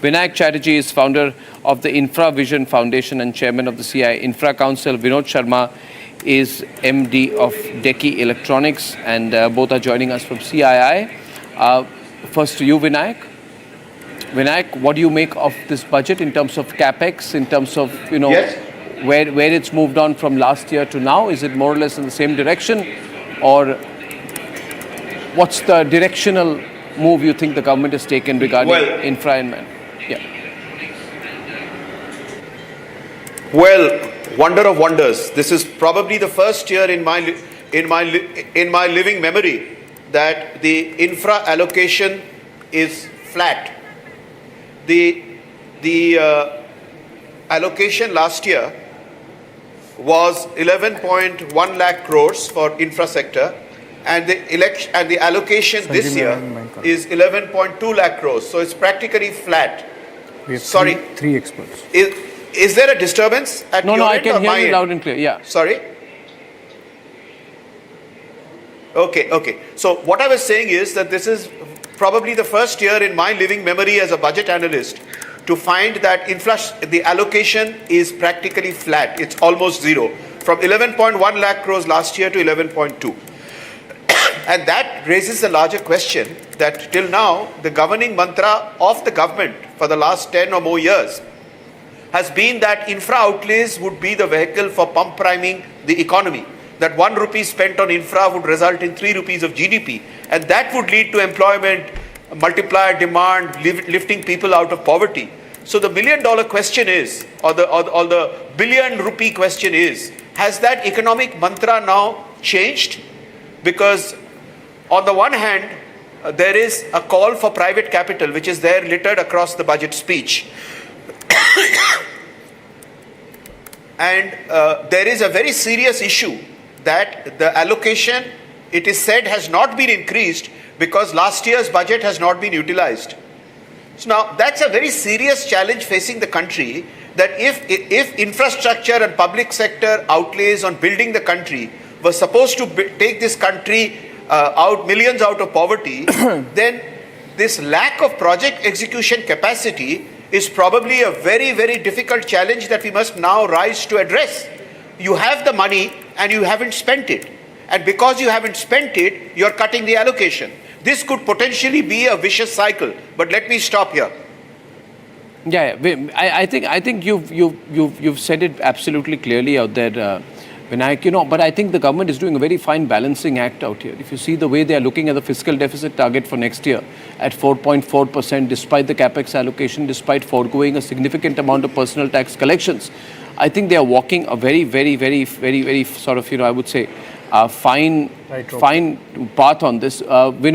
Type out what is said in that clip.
Vinayak Chatterjee is founder of the Infra Vision Foundation and chairman of the CI Infra Council. Vinod Sharma is MD of Deki Electronics, and both are joining us from CII. First to you, Vinayak. Vinayak, what do you make of this budget in terms of capex, in terms of, Yes. where it's moved on from last year to now? Is it more or less in the same direction, or what's the directional move you think the government has taken regarding infra and man? Yeah. Well, wonder of wonders. This is probably the first year in my living memory that the infra allocation is flat. The allocation last year was 11.1 lakh crores for infra sector, and the allocation this year is 11.2 lakh crores. So it's practically flat. We have Sorry, three experts. Is there a disturbance at your No, I end can or hear my you end? loud and clear. Yeah. Sorry? Okay. So what I was saying is that this is probably the first year in my living memory as a budget analyst to find that the allocation is practically flat. It's almost zero. From 11.1 lakh crores last year to 11.2. And that raises the larger question that till now, the governing mantra of the government for the last 10 or more years has been that infra outlays would be the vehicle for pump priming the economy. That 1 rupee spent on infra would result in 3 rupees of GDP. And that would lead to employment, multiplier demand, lifting people out of poverty. So the $1 million question is, or the billion rupee question is, has that economic mantra now changed? Because on the one hand, there is a call for private capital, which is there littered across the budget speech. And there is a very serious issue that the allocation, it is said, has not been increased because last year's budget has not been utilized. So now that's a very serious challenge facing the country, that if infrastructure and public sector outlays on building the country were supposed to take this country millions out of poverty, then this lack of project execution capacity is probably a very, very difficult challenge that we must now rise to address. You have the money and you haven't spent it. And because you haven't spent it, you're cutting the allocation. This could potentially be a vicious cycle. But let me stop here. Yeah. I think you've said it absolutely clearly out there, Vinayak, but I think the government is doing a very fine balancing act out here. If you see the way they are looking at the fiscal deficit target for next year at 4.4%, despite the capex allocation, despite foregoing a significant amount of personal tax collections, I think they are walking a very, very, very, very, very sort of, I would say, fine path on this.